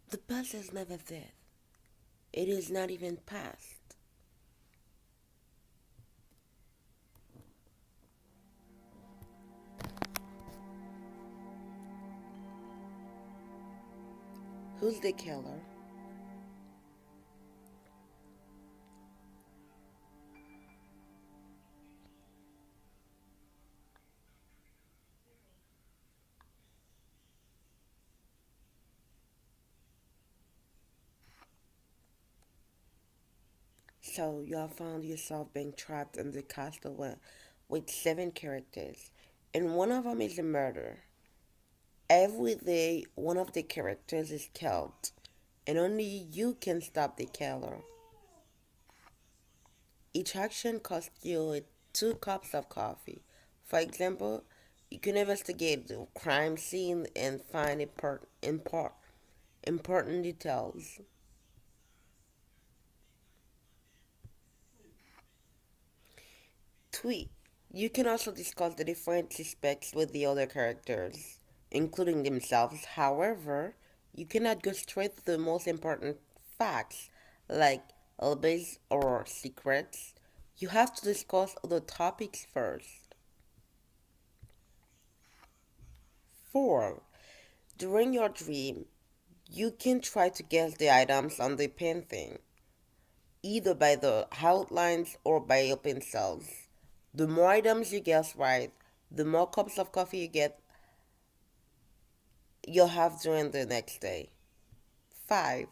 The past is never dead. It is not even past. Who's the killer? So you have found yourself being trapped in the castle with seven characters, and one of them is a murder. Every day, one of the characters is killed, and only you can stop the killer. Each action costs you 2 cups of coffee. For example, you can investigate the crime scene and find important details. Tweet. You can also discuss the different suspects with the other characters, including themselves. However, you cannot go straight to the most important facts, like alibis or secrets. You have to discuss other topics first. 4. During your dream, you can try to guess the items on the painting, either by the outlines or by open cells. The more items you guess right, the more cups of coffee you'll have during the next day. 5.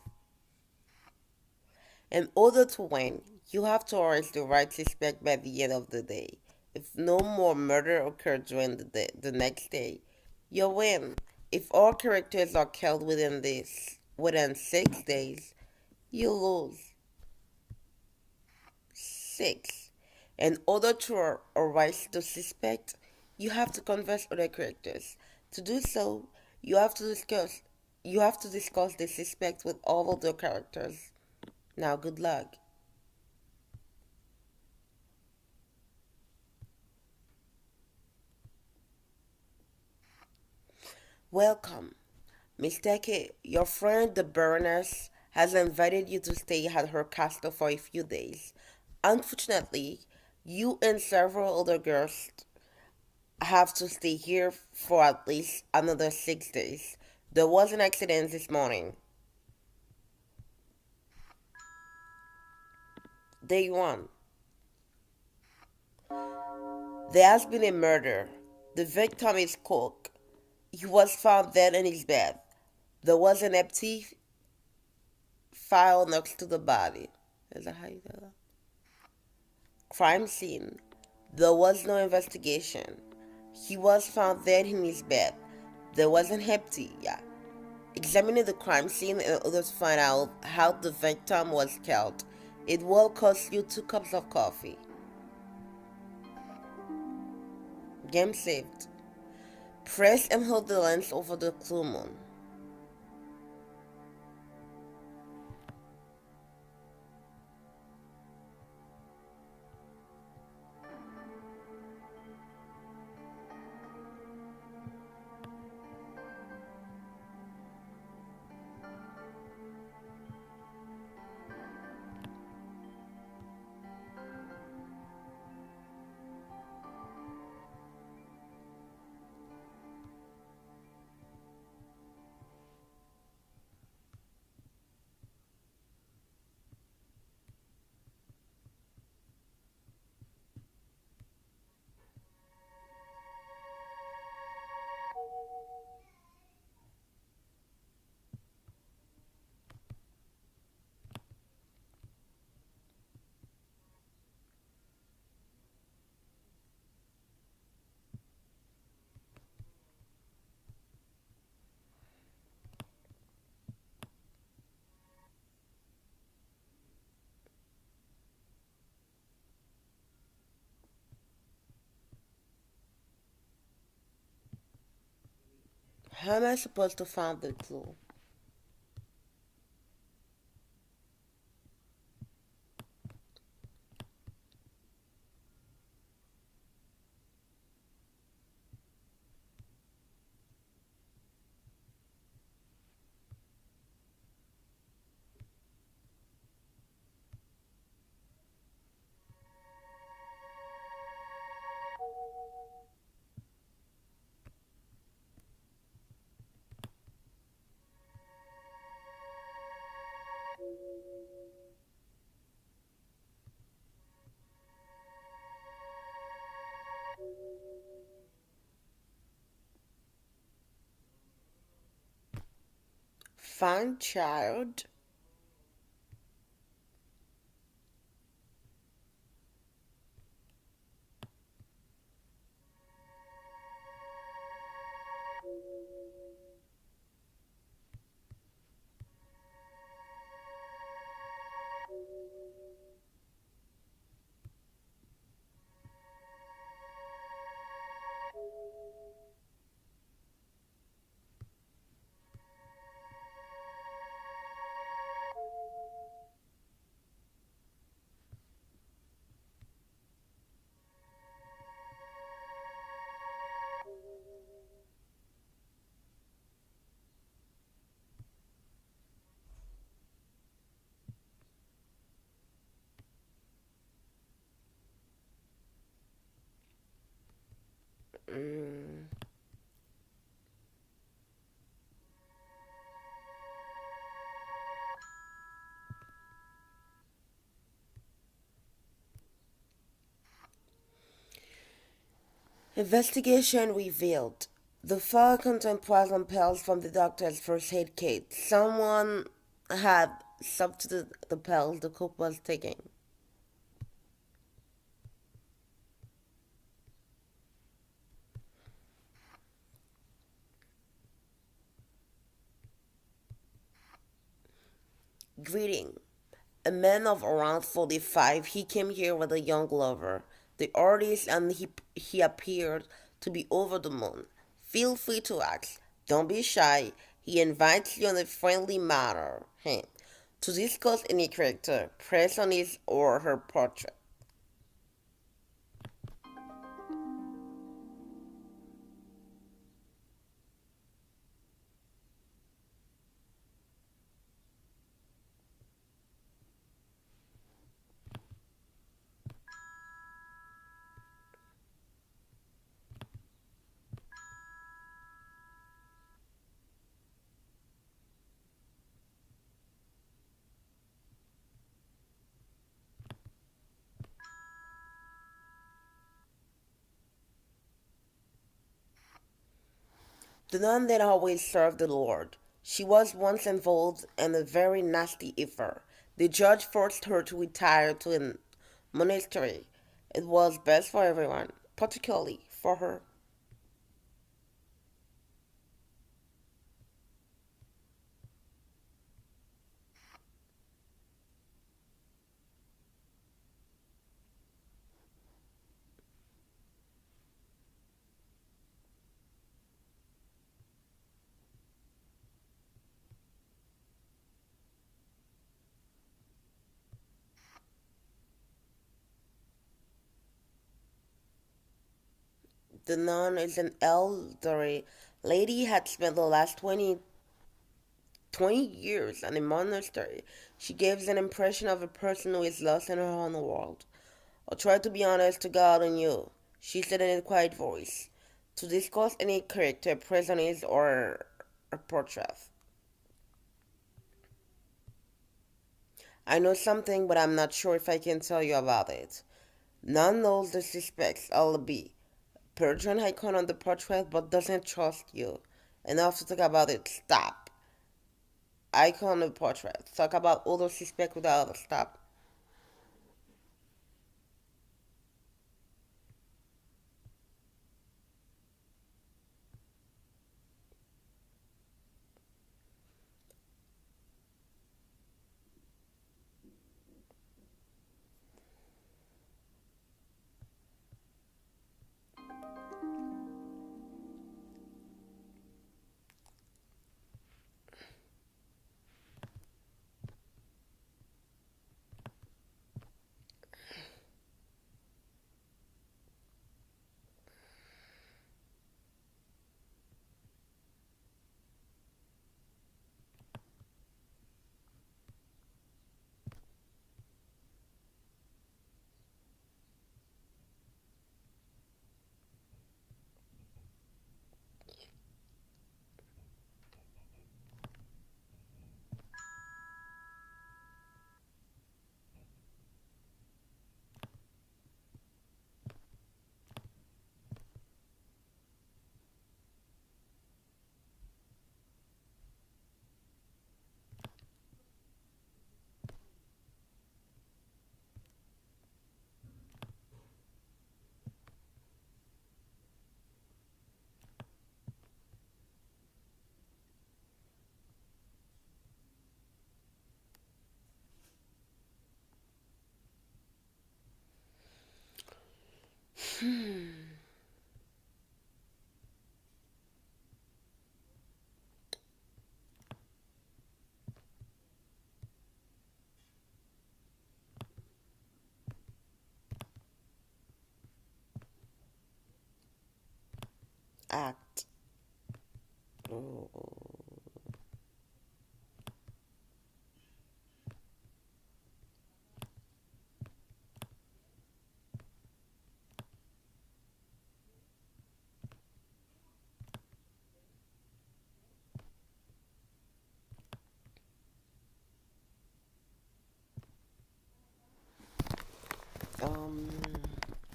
In order to win, you have to arrest the right suspect by the end of the day. If no more murder occurred during the next day, you win. If all characters are killed within 6 days, you lose. 6. In order to arrest the suspect, you have to converse other characters. To do so, you have to discuss you have to discuss the suspect with all other characters. Now, good luck. Welcome. Mr. K, your friend the Baroness has invited you to stay at her castle for a few days. Unfortunately, you and several other guests have to stay here for at least another 6 days. There was an accident this morning. Day 1. There has been a murder. The victim is Cook. He was found dead in his bed. There was an empty file next to the body. Is that how you say that? Crime scene. There was no investigation. He was found dead in his bed. There was an empty, yeah. Examining the crime scene in order to find out how the victim was killed. It will cost you 2 cups of coffee. Game saved. Press and hold the lens over the clue moon. How am I supposed to find the clue? Find child. Mm. Investigation revealed the file contained poison pills from the doctor's first aid kit. Someone had substituted the pills the cook was taking. Greeting. A man of around 45, he came here with a young lover, the artist, and he appeared to be over the moon. Feel free to ask. Don't be shy. He invites you in a friendly manner. Hey, to discuss any character, press on his or her portrait. The nun that always served the Lord. She was once involved in a very nasty affair. The judge forced her to retire to a monastery. It was best for everyone, particularly for her. The nun is an elderly lady had spent the last 20 years in a monastery. She gives an impression of a person who is lost in her own world. I'll try to be honest to God and you, she said in a quiet voice. To discuss any character, present is or a portrait. I know something, but I'm not sure if I can tell you about it. None knows the suspect's alibi. Persian icon on the portrait, but doesn't trust you enough to talk about it. Stop. Icon on the portrait. Talk about other suspect without a stop. Act. Oh. Um,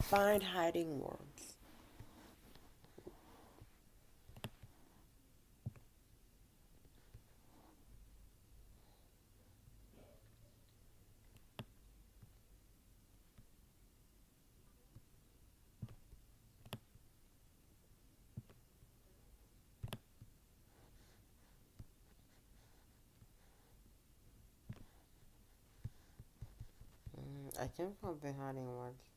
find hiding words. I can't find the hiding words.